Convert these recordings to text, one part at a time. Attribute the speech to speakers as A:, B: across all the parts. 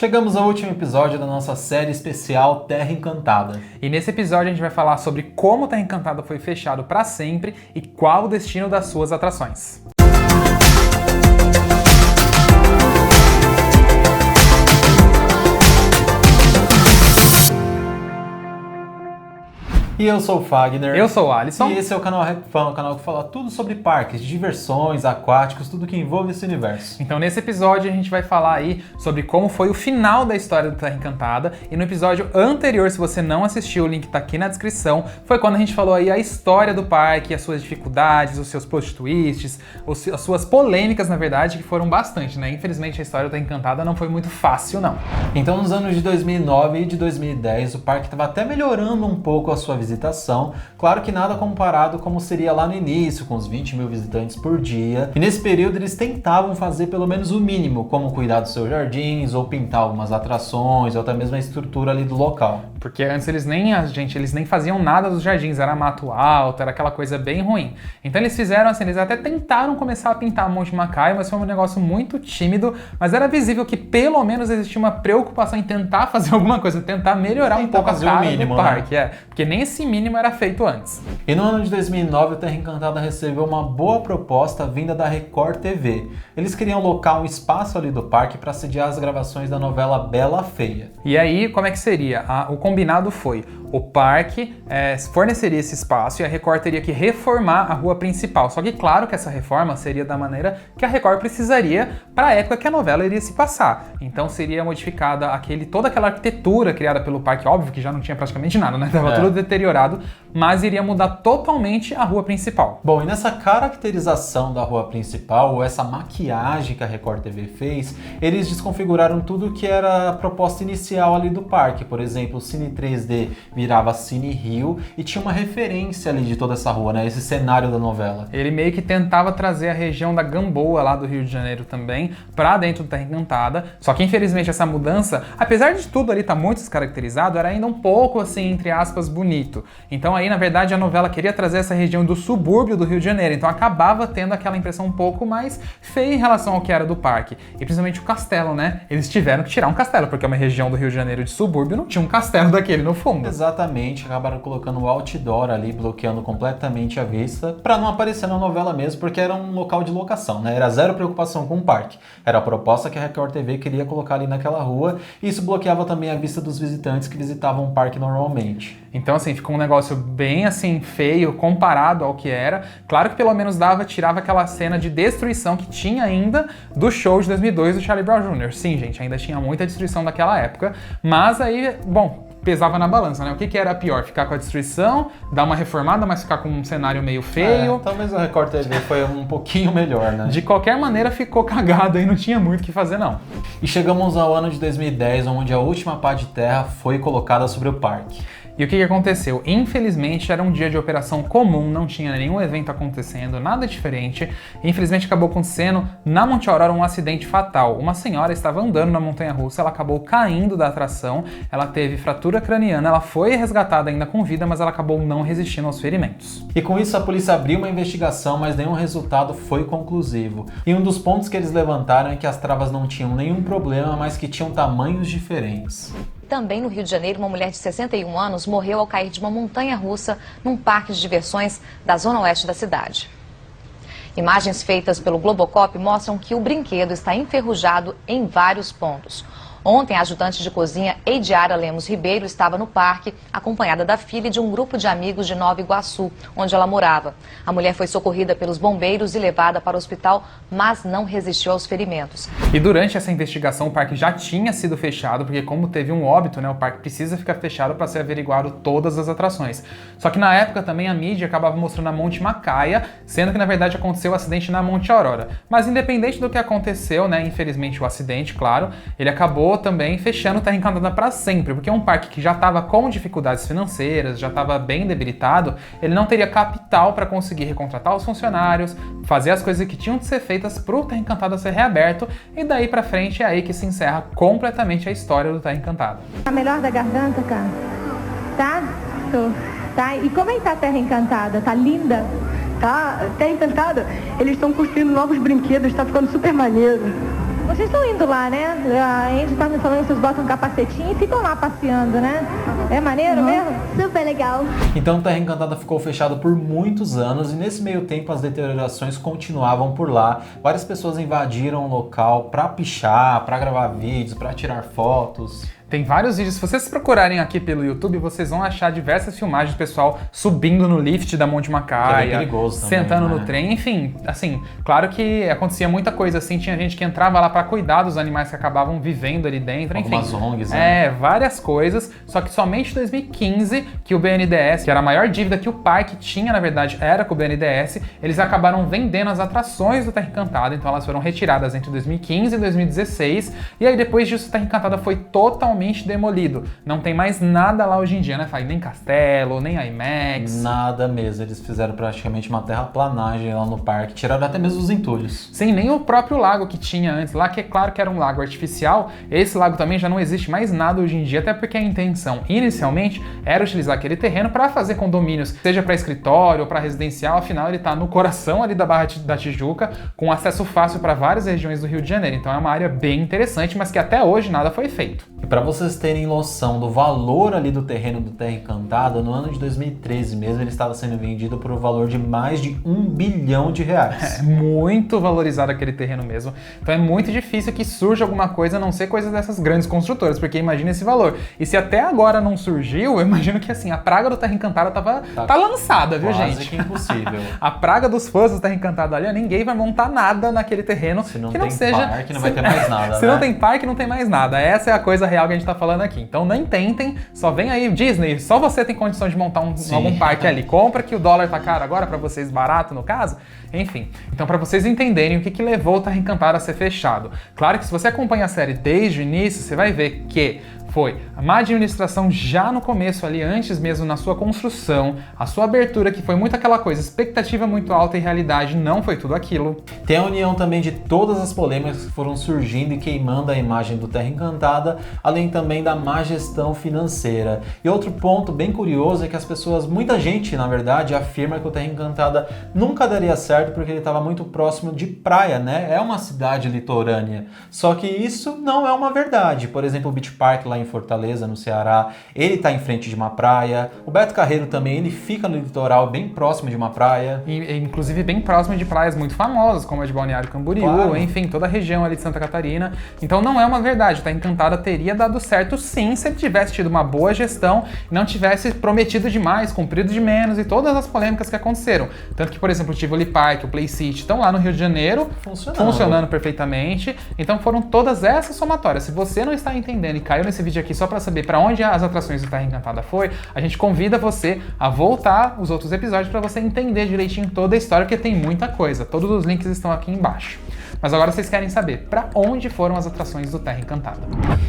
A: Chegamos ao último episódio da nossa série especial Terra Encantada.
B: E nesse episódio a gente vai falar sobre como Terra Encantada foi fechado para sempre e qual o destino das suas atrações.
A: E eu sou o Fagner.
B: Eu sou o Alisson.
A: E esse é o canal RapFun, o canal que fala tudo sobre parques, diversões, aquáticos, tudo que envolve esse universo.
B: Então nesse episódio a gente vai falar aí sobre como foi o final da história do Terra Encantada. E no episódio anterior, se você não assistiu, o link tá aqui na descrição, foi quando a gente falou aí a história do parque, as suas dificuldades, os seus plot twists, as suas polêmicas, na verdade, que foram bastante, né? Infelizmente a história do Terra Encantada não foi muito fácil, não.
A: Então nos anos de 2009 e de 2010, o parque estava até melhorando um pouco a sua visitação. Claro que nada comparado como seria lá no início, com os 20 mil visitantes por dia. E nesse período eles tentavam fazer pelo menos o mínimo, como cuidar dos seus jardins, ou pintar algumas atrações, ou até mesmo a estrutura ali do local.
B: Porque antes eles nem faziam nada dos jardins, era mato alto, era aquela coisa bem ruim. Então eles fizeram assim, eles até tentaram começar a pintar Monte Macaio, mas foi um negócio muito tímido, mas era visível que pelo menos existia uma preocupação em tentar fazer alguma coisa, tentar melhorar um pouco a cara do parque, né? Porque nem esse mínimo era feito antes.
A: E no ano de 2009, o Terra Encantada recebeu uma boa proposta vinda da Record TV. Eles queriam alocar um espaço ali do parque para sediar as gravações da novela Bela Feia.
B: E aí, como é que seria? O combinado foi, o parque forneceria esse espaço e a Record teria que reformar a rua principal. Só que claro que essa reforma seria da maneira que a Record precisaria para a época que a novela iria se passar. Então seria modificada toda aquela arquitetura criada pelo parque, óbvio que já não tinha praticamente nada, né? Tava tudo deteriorado, mas iria mudar totalmente a rua principal.
A: Bom, e nessa caracterização da rua principal, ou essa maquiagem que a Record TV fez, eles desconfiguraram tudo que era a proposta inicial ali do parque. Por exemplo, o Cine 3D virava Cine Rio e tinha uma referência ali de toda essa rua, né? Esse cenário da novela.
B: Ele meio que tentava trazer a região da Gamboa, lá do Rio de Janeiro também, pra dentro do Terra Encantada. Só que infelizmente essa mudança, apesar de tudo ali estar muito descaracterizado, era ainda um pouco assim, entre aspas, bonito. Então aí, na verdade, a novela queria trazer essa região do subúrbio do Rio de Janeiro. Então acabava tendo aquela impressão um pouco mais feia em relação ao que era do parque. E principalmente o castelo, né? Eles tiveram que tirar um castelo, porque uma região do Rio de Janeiro de subúrbio não tinha um castelo daquele no fundo.
A: Exatamente, acabaram colocando o outdoor ali, bloqueando completamente a vista, pra não aparecer na novela mesmo, porque era um local de locação, né? Era zero preocupação com o parque. Era a proposta que a Record TV queria colocar ali naquela rua, e isso bloqueava também a vista dos visitantes que visitavam o parque normalmente.
B: Então, assim, ficou um negócio bem, assim, feio comparado ao que era. Claro que pelo menos tirava aquela cena de destruição que tinha ainda do show de 2002 do Charlie Brown Jr. Sim, gente, ainda tinha muita destruição daquela época, mas aí, bom, pesava na balança, né? O que era pior? Ficar com a destruição, dar uma reformada, mas ficar com um cenário meio feio?
A: Talvez a Record TV foi um pouquinho melhor, né?
B: De qualquer maneira ficou cagado e não tinha muito o que fazer, não.
A: E chegamos ao ano de 2010, onde a última pá de terra foi colocada sobre o parque.
B: E o que aconteceu? Infelizmente era um dia de operação comum, não tinha nenhum evento acontecendo, nada diferente. Infelizmente acabou acontecendo na Monte Aurora um acidente fatal. Uma senhora estava andando na montanha-russa, ela acabou caindo da atração, ela teve fratura craniana, ela foi resgatada ainda com vida, mas ela acabou não resistindo aos ferimentos.
A: E com isso a polícia abriu uma investigação, mas nenhum resultado foi conclusivo. E um dos pontos que eles levantaram é que as travas não tinham nenhum problema, mas que tinham tamanhos diferentes.
C: Também no Rio de Janeiro, uma mulher de 61 anos morreu ao cair de uma montanha-russa num parque de diversões da zona oeste da cidade. Imagens feitas pelo Globocop mostram que o brinquedo está enferrujado em vários pontos. Ontem, a ajudante de cozinha Eidiara Lemos Ribeiro estava no parque, acompanhada da filha e de um grupo de amigos de Nova Iguaçu, onde ela morava. A mulher foi socorrida pelos bombeiros e levada para o hospital, mas não resistiu aos ferimentos.
B: E durante essa investigação, o parque já tinha sido fechado, porque como teve um óbito, né, o parque precisa ficar fechado para ser averiguado todas as atrações. Só que na época também a mídia acabava mostrando a Monte Macaia, sendo que na verdade aconteceu o acidente na Monte Aurora. Mas independente do que aconteceu, né, infelizmente o acidente, claro, ele acabou também fechando Terra Encantada para sempre, porque é um parque que já estava com dificuldades financeiras, já estava bem debilitado, ele não teria capital para conseguir recontratar os funcionários, fazer as coisas que tinham de ser feitas para o Terra Encantada ser reaberto, e daí para frente é aí que se encerra completamente a história do Terra Encantada.
D: Tá melhor da garganta, cara? Tá? Tô. Tá? E como é que tá a Terra Encantada? Tá linda?
E: Tá? Terra Encantada, eles estão construindo novos brinquedos, tá ficando super maneiro.
D: Vocês estão indo lá, né? A Andy tá me falando que vocês botam um capacetinho e ficam lá passeando, né? É maneiro mesmo?
E: Super legal.
A: Então Terra Encantada ficou fechado por muitos anos e nesse meio tempo as deteriorações continuavam por lá. Várias pessoas invadiram o local para pichar, para gravar vídeos, para tirar fotos.
B: Tem vários vídeos, se vocês procurarem aqui pelo YouTube, vocês vão achar diversas filmagens do pessoal subindo no lift da Monte Macaia,
A: que é perigoso também,
B: sentando
A: né?
B: no trem, enfim, assim, claro que acontecia muita coisa assim, tinha gente que entrava lá para cuidar dos animais que acabavam vivendo ali dentro, enfim.
A: Algumas ONGs, né?
B: Várias coisas, só que somente em 2015 que o BNDES, que era a maior dívida que o parque tinha, na verdade, era com o BNDES, eles acabaram vendendo as atrações do Terra Encantada, então elas foram retiradas entre 2015 e 2016, e aí depois disso o Terra Encantada foi totalmente demolido. Não tem mais nada lá hoje em dia, né, Fai? Nem castelo, nem IMAX.
A: Nada mesmo, eles fizeram praticamente uma terraplanagem lá no parque, tiraram até mesmo os entulhos.
B: Sim, nem o próprio lago que tinha antes lá, que é claro que era um lago artificial, esse lago também já não existe mais nada hoje em dia, até porque a intenção inicialmente era utilizar aquele terreno para fazer condomínios, seja para escritório ou para residencial, afinal ele está no coração ali da Barra da Tijuca, com acesso fácil para várias regiões do Rio de Janeiro, então é uma área bem interessante, mas que até hoje nada foi feito.
A: E para vocês terem noção do valor ali do terreno do Terra Encantada, no ano de 2013 mesmo, ele estava sendo vendido por um valor de mais de R$1 bilhão.
B: É muito valorizado aquele terreno mesmo. Então é muito difícil que surja alguma coisa, a não ser coisa dessas grandes construtoras, porque imagina esse valor. E se até agora não surgiu, eu imagino que assim, a praga do Terra Encantada tá lançada, viu,
A: quase
B: gente?
A: Quase que impossível.
B: A praga dos fãs do Terra Encantada ali, ninguém vai montar nada naquele terreno
A: se não
B: que não
A: tem
B: seja...
A: parque, não vai ter mais nada,
B: Se
A: né?
B: não tem parque, não tem mais nada. Essa é a coisa real que a gente tá falando aqui. Então nem tentem, só vem aí, Disney, só você tem condição de montar algum parque ali. Compra que o dólar tá caro agora, pra vocês barato no caso. Enfim, então para vocês entenderem o que levou o Terra Encantada a ser fechado. Claro que se você acompanha a série desde o início, você vai ver que foi a má administração já no começo ali, antes mesmo na sua construção, a sua abertura, que foi muito aquela coisa, expectativa muito alta e realidade não foi tudo aquilo.
A: Tem a união também de todas as polêmicas que foram surgindo e queimando a imagem do Terra Encantada, além também da má gestão financeira. E outro ponto bem curioso é que as pessoas, muita gente na verdade, afirma que o Terra Encantada nunca daria certo porque ele estava muito próximo de praia, né? É uma cidade litorânea. Só que isso não é uma verdade. Por exemplo, o Beach Park lá em Fortaleza, no Ceará, ele está em frente de uma praia. O Beto Carreiro também, ele fica no litoral, bem próximo de uma praia.
B: E inclusive bem próximo de praias muito famosas, como a de Balneário Camboriú, claro. Enfim, toda a região ali de Santa Catarina. Então não é uma verdade, Terra Encantada teria dado certo sim, se ele tivesse tido uma boa gestão, não tivesse prometido demais, cumprido de menos e todas as polêmicas que aconteceram. Tanto que, por exemplo, o Tivoli Park, o Play City estão lá no Rio de Janeiro, funcionando perfeitamente. Então foram todas essas somatórias. Se você não está entendendo e caiu nesse vídeo aqui só para saber para onde as atrações do Terra Encantada foi, a gente convida você a voltar os outros episódios para você entender direitinho toda a história, porque tem muita coisa. Todos os links estão aqui embaixo. Mas agora vocês querem saber para onde foram as atrações do Terra Encantada.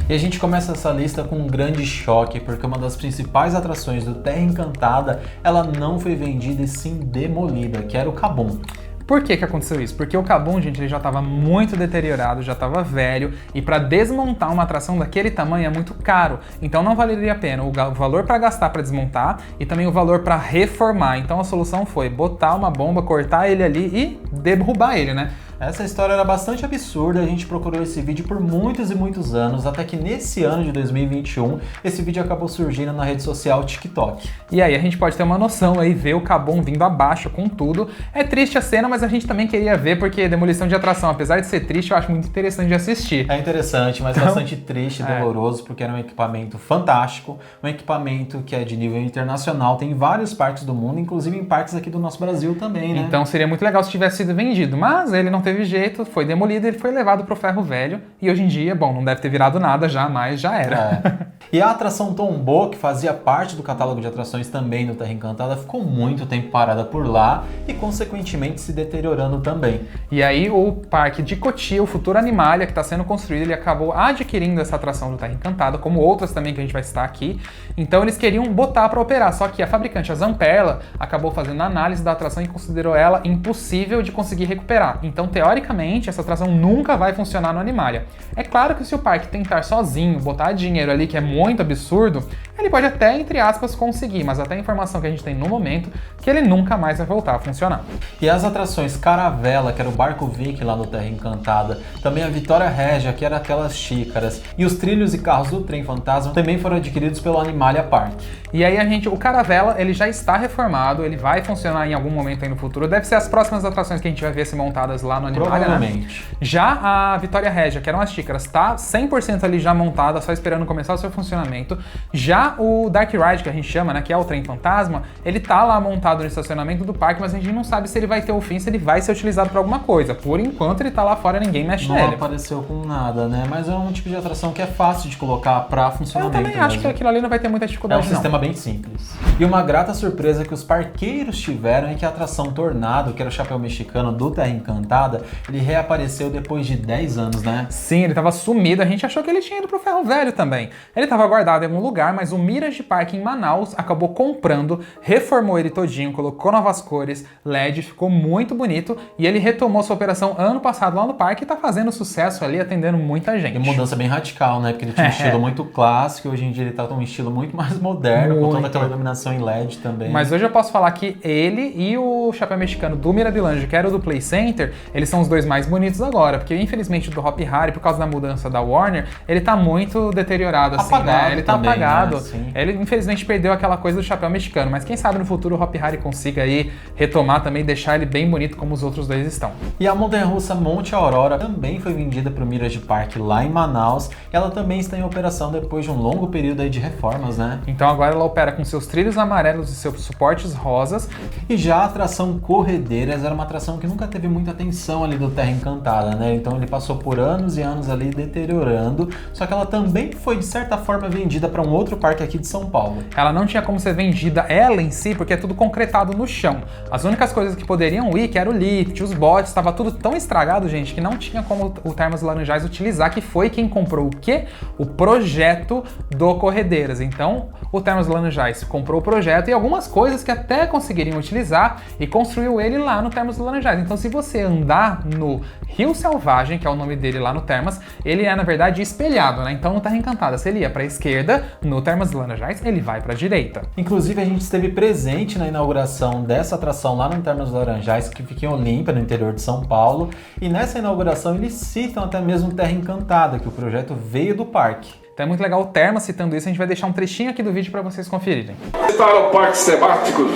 A: E a gente começa essa lista com um grande choque, porque uma das principais atrações do Terra Encantada, ela não foi vendida e sim demolida, que era o Kabum.
B: Por que aconteceu isso? Porque o Kabum, gente, ele já estava muito deteriorado, já estava velho, e para desmontar uma atração daquele tamanho é muito caro. Então não valeria a pena o valor para gastar para desmontar e também o valor para reformar. Então a solução foi botar uma bomba, cortar ele ali e derrubar ele, né?
A: Essa história era bastante absurda, a gente procurou esse vídeo por muitos e muitos anos, até que nesse ano de 2021, esse vídeo acabou surgindo na rede social TikTok.
B: E aí a gente pode ter uma noção aí, ver o Kabum vindo abaixo com tudo. É triste a cena, mas a gente também queria ver, porque demolição de atração, apesar de ser triste, eu acho muito interessante de assistir.
A: É interessante, mas bastante triste e doloroso, porque era um equipamento fantástico, um equipamento que é de nível internacional, tem em vários parques do mundo, inclusive em parques aqui do nosso Brasil também, né?
B: Então seria muito legal se tivesse sido vendido, mas ele não teve jeito, foi demolido, ele foi levado pro ferro velho e hoje em dia, bom, não deve ter virado nada já, mas já era.
A: E a atração Tombo, que fazia parte do catálogo de atrações também do Terra Encantada, ficou muito tempo parada por lá e consequentemente se deteriorando também.
B: E aí o parque de Cotia, o Futuro Animalia, que está sendo construído, ele acabou adquirindo essa atração do Terra Encantada, como outras também que a gente vai citar aqui. Então eles queriam botar para operar, só que a fabricante, a Zamperla, acabou fazendo a análise da atração e considerou ela impossível de conseguir recuperar. Então teoricamente, essa atração nunca vai funcionar no Animalia. É claro que se o parque tentar sozinho, botar dinheiro ali, que é muito absurdo, ele pode até, entre aspas, conseguir, mas até a informação que a gente tem no momento, que ele nunca mais vai voltar a funcionar.
A: E as atrações Caravela, que era o Barco Viking lá no Terra Encantada, também a Vitória Régia, que era aquelas xícaras, e os trilhos e carros do Trem Fantasma também foram adquiridos pelo Animalia Park.
B: E aí o Caravela, ele já está reformado, ele vai funcionar em algum momento aí no futuro, deve ser as próximas atrações que a gente vai ver ser montadas lá no Animalia,
A: provavelmente.
B: Né? Já a Vitória Régia, que eram as xícaras, tá 100% ali já montada, só esperando começar o seu funcionamento. Já o Dark Ride, que a gente chama, né, que é o Trem Fantasma, ele tá lá montado no estacionamento do parque, mas a gente não sabe se ele vai ter o fim, se ele vai ser utilizado para alguma coisa. Por enquanto ele tá lá fora, ninguém mexe nele.
A: Não apareceu com nada, né? Mas é um tipo de atração que é fácil de colocar para funcionamento.
B: Eu também acho que aquilo ali não vai ter muita dificuldade,
A: não. É um sistema bem simples. E uma grata surpresa que os parqueiros tiveram é que a atração Tornado, que era o chapéu mexicano do Terra Encantada, ele reapareceu depois de 10 anos, né?
B: Sim, ele tava sumido, a gente achou que ele tinha ido pro Ferro Velho também. Ele tava guardado em algum lugar, mas o Mirage Park em Manaus acabou comprando, reformou ele todinho, colocou novas cores, LED, ficou muito bonito e ele retomou sua operação ano passado lá no parque e tá fazendo sucesso ali, atendendo muita gente.
A: E mudança bem radical, né? Porque ele tinha um estilo muito clássico e hoje em dia ele tá com um estilo muito mais moderno, com toda aquela iluminação em LED também.
B: Mas hoje eu posso falar que ele e o chapéu mexicano do Mirabilândia, que era o do Play Center, eles são os dois mais bonitos agora, porque infelizmente o do Hop Hari, por causa da mudança da Warner, ele tá muito deteriorado, assim,
A: apagado,
B: né? Ele tá
A: também,
B: apagado.
A: Né?
B: Ele infelizmente perdeu aquela coisa do chapéu mexicano, mas quem sabe no futuro o Hop Hari consiga aí retomar também, deixar ele bem bonito como os outros dois estão.
A: E a montanha-russa Monte Aurora também foi vendida para o Mirage Park lá em Manaus. Ela também está em operação depois de um longo período aí de reformas, né?
B: Então agora ela opera com seus trilhos amarelos e seus suportes rosas.
A: E já a atração Corredeiras era uma atração que nunca teve muita atenção ali do Terra Encantada, né? Então ele passou por anos e anos ali deteriorando, só que ela também foi de certa forma vendida para um outro parque aqui de São Paulo.
B: Ela não tinha como ser vendida ela em si, porque é tudo concretado no chão. As únicas coisas que poderiam ir, que era o lift, os botes, estava tudo tão estragado, gente, que não tinha como o Termas Laranjais utilizar, que foi quem comprou o quê? O projeto do Corredeiras. Então, o Termas Laranjais comprou o projeto e algumas coisas que até conseguiriam utilizar e construiu ele lá no Termas Laranjais. Então, se você andar no Rio Selvagem, que é o nome dele lá no Termas, ele é, na verdade, espelhado, né? Então, no Terra Encantada, se ele ia para a esquerda, no Termas Laranjais, ele vai para a direita.
A: Inclusive, a gente esteve presente na inauguração dessa atração lá no Termas Laranjais, que fica em Olímpia, no interior de São Paulo, e nessa inauguração eles citam até mesmo Terra Encantada, que o projeto veio do parque.
B: Então é muito legal o Termas citando isso, a gente vai deixar um trechinho aqui do vídeo para vocês conferirem.
E: Visitaram parques temáticos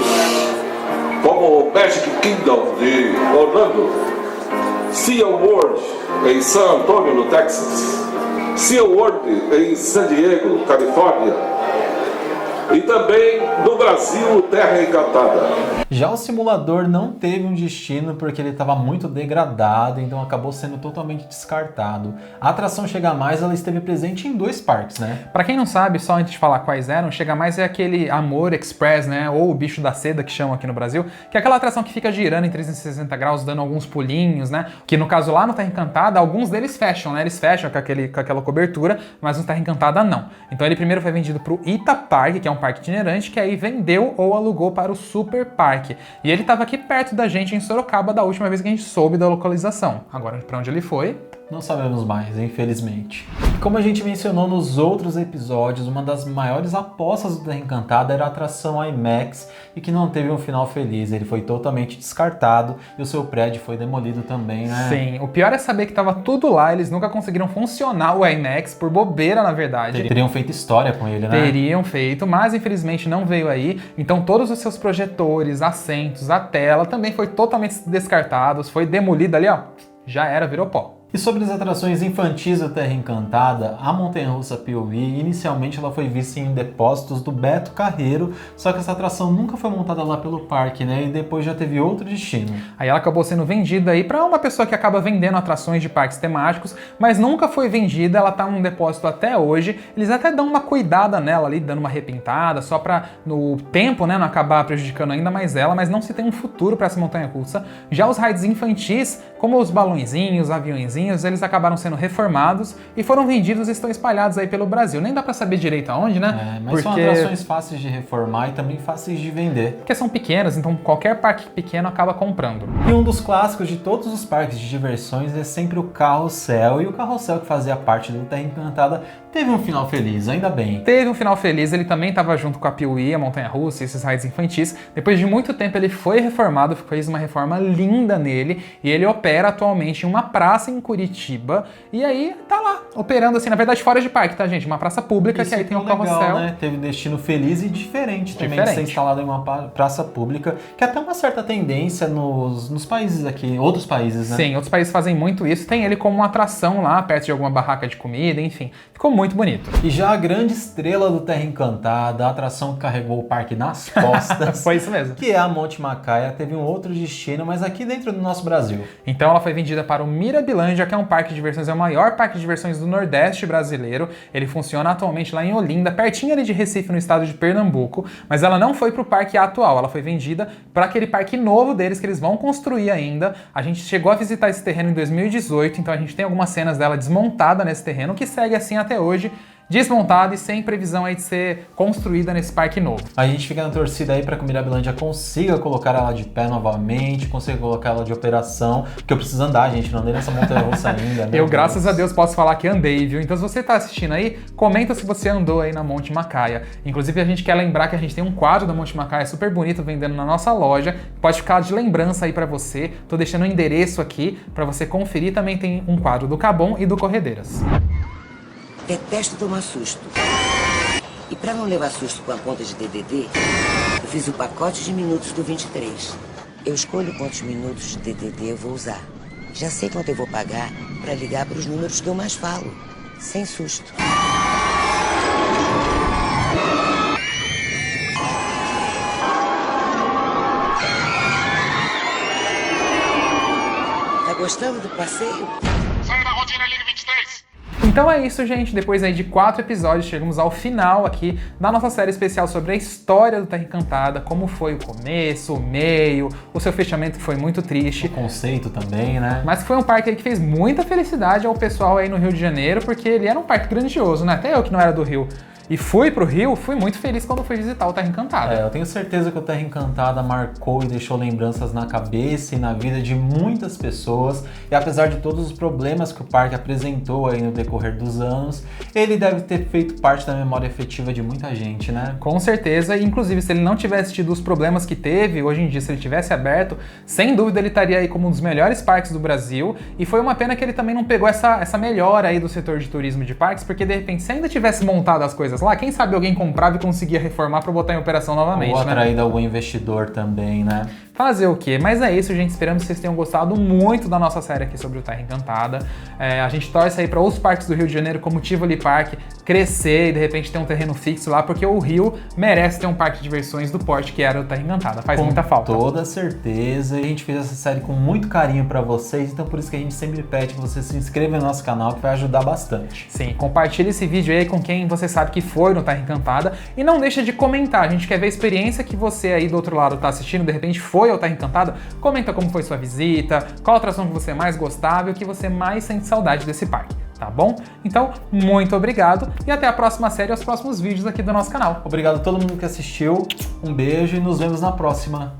E: como o Magic Kingdom de Orlando, SeaWorld em San Antonio, no Texas, SeaWorld em San Diego, Califórnia, e também no Brasil, Terra Encantada.
A: Já o simulador não teve um destino porque ele estava muito degradado, então acabou sendo totalmente descartado. A atração Chega Mais, ela esteve presente em 2 parques, né?
B: Pra quem não sabe, só antes de falar quais eram, Chega Mais é aquele Amor Express, né? Ou o Bicho da Seda, que chamam aqui no Brasil, que é aquela atração que fica girando em 360 graus, dando alguns pulinhos, né? Que no caso lá no Terra Encantada, alguns deles fecham, né? Eles fecham com aquela cobertura, mas no Terra Encantada não. Então ele primeiro foi vendido pro Ita Park, que é um parque itinerante, que aí vendeu ou alugou para o Super Parque. E ele estava aqui perto da gente em Sorocaba da última vez que a gente soube da localização. Agora, para onde ele foi?
A: Não sabemos mais, infelizmente. E como a gente mencionou nos outros episódios, uma das maiores apostas do Terra Encantada era a atração IMAX e que não teve um final feliz. Ele foi totalmente descartado e o seu prédio foi demolido também, né?
B: Sim, o pior é saber que estava tudo lá, eles nunca conseguiram funcionar o IMAX, por bobeira, na verdade.
A: Teriam feito história com ele, né?
B: Teriam feito, mas infelizmente não veio aí. Então todos os seus projetores, assentos, a tela também foi totalmente descartados, foi demolido ali, ó, já era, virou pó.
A: E sobre as atrações infantis da Terra Encantada, a montanha-russa POV, inicialmente ela foi vista em depósitos do Beto Carreiro, só que essa atração nunca foi montada lá pelo parque, né? E depois já teve outro destino.
B: Aí ela acabou sendo vendida aí para uma pessoa que acaba vendendo atrações de parques temáticos, mas nunca foi vendida, ela tá num depósito até hoje. Eles até dão uma cuidada nela ali, dando uma repintada, só para no tempo, né, não acabar prejudicando ainda mais ela, mas não se tem um futuro para essa montanha-russa. Já os rides infantis, como os balõezinhos, aviõezinhos, carrinhos, eles acabaram sendo reformados e foram vendidos e estão espalhados aí pelo Brasil. Nem dá pra saber direito aonde, né?
A: Mas são atrações fáceis de reformar e também fáceis de vender.
B: Porque são pequenas, então qualquer parque pequeno acaba comprando.
A: E um dos clássicos de todos os parques de diversões é sempre o Carrossel. E o Carrossel, que fazia parte do Terra Encantada, teve um final feliz, ainda bem.
B: Teve um final feliz, ele também estava junto com a Piuí, a montanha-russa e esses rides infantis. Depois de muito tempo ele foi reformado, fez uma reforma linda nele e ele opera atualmente em uma praça em Curitiba. E aí tá lá, operando assim, na verdade fora de parque, tá gente? Uma praça pública.
A: Isso
B: que aí tem um
A: legal,
B: Carrossel.
A: Né? Teve destino feliz e diferente também de ser instalado em uma praça pública, que é até uma certa tendência nos países aqui, outros países, né?
B: Sim, outros países fazem muito isso. Tem ele como uma atração lá, perto de alguma barraca de comida, enfim. Ficou muito bonito.
A: E já a grande estrela do Terra Encantada, a atração que carregou o parque nas costas,
B: foi isso mesmo,
A: que é a Monte Macaia, teve um outro destino, mas aqui dentro do nosso Brasil.
B: Então ela foi vendida para o Mirabilândia, que é um parque de diversões, é o maior parque de diversões do Nordeste brasileiro. Ele funciona atualmente lá em Olinda, pertinho ali de Recife, no estado de Pernambuco, mas ela não foi para o parque atual, ela foi vendida para aquele parque novo deles que eles vão construir ainda. A gente chegou a visitar esse terreno em 2018, então a gente tem algumas cenas dela desmontada nesse terreno, que segue assim até hoje, desmontada e sem previsão aí de ser construída nesse parque novo.
A: A gente fica na torcida aí para que o Mirabilândia consiga colocar ela de pé novamente, consiga colocar ela de operação, porque eu preciso andar, gente, não andei nessa montanha-russa ainda.
B: Eu, graças a Deus, posso falar que andei, viu? Então se você tá assistindo aí, comenta se você andou aí na Monte Macaia. Inclusive a gente quer lembrar que a gente tem um quadro da Monte Macaia super bonito vendendo na nossa loja, pode ficar de lembrança aí para você. Tô deixando o endereço aqui para você conferir, também tem um quadro do Cabom e do Corredeiras.
F: Detesto tomar susto. E para não levar susto com a conta de DDD, eu fiz o pacote de minutos do 23. Eu escolho quantos minutos de DDD eu vou usar. Já sei quanto eu vou pagar para ligar para os números que eu mais falo, sem susto. Tá gostando do passeio?
G: Sai da rotina, liga 23!
B: Então é isso, gente. Depois aí de 4 episódios, chegamos ao final aqui da nossa série especial sobre a história do Terra Encantada, como foi o começo, o meio, o seu fechamento que foi muito triste.
A: O conceito também, né?
B: Mas foi um parque aí que fez muita felicidade ao pessoal aí no Rio de Janeiro, porque ele era um parque grandioso, né? Até eu que não era do Rio e fui pro Rio, fui muito feliz quando fui visitar o Terra Encantada.
A: Eu tenho certeza que o Terra Encantada marcou e deixou lembranças na cabeça e na vida de muitas pessoas. E apesar de todos os problemas que o parque apresentou aí no decorrer dos anos, ele deve ter feito parte da memória afetiva de muita gente, né?
B: Com certeza, e inclusive se ele não tivesse tido os problemas que teve, hoje em dia, se ele tivesse aberto, sem dúvida ele estaria aí como um dos melhores parques do Brasil. E foi uma pena que ele também não pegou essa melhora aí do setor de turismo de parques, porque de repente, se ainda tivesse montado as coisas lá, quem sabe alguém comprava e conseguia reformar para botar em operação novamente,
A: Ou atraído
B: né?
A: algum investidor também, né?
B: Fazer o quê? Mas é isso, gente. Esperamos que vocês tenham gostado muito da nossa série aqui sobre o Terra Encantada. A gente torce aí para outros parques do Rio de Janeiro, como o Tivoli Park, crescer e de repente ter um terreno fixo lá, porque o Rio merece ter um parque de diversões do porte que era o Terra Encantada. Faz muita falta.
A: Com toda certeza. E a gente fez essa série com muito carinho para vocês, então por isso que a gente sempre pede que você se inscreva no nosso canal, que vai ajudar bastante.
B: Sim, compartilhe esse vídeo aí com quem você sabe que foi no Terra Encantada e não deixa de comentar. A gente quer ver a experiência que você aí do outro lado tá assistindo, de repente foi ao Terra Encantada. Comenta como foi sua visita, qual atração que você mais gostava e o que você mais sente saudade desse parque, tá bom? Então, muito obrigado e até a próxima série e aos próximos vídeos aqui do nosso canal.
A: Obrigado a todo mundo que assistiu, um beijo e nos vemos na próxima.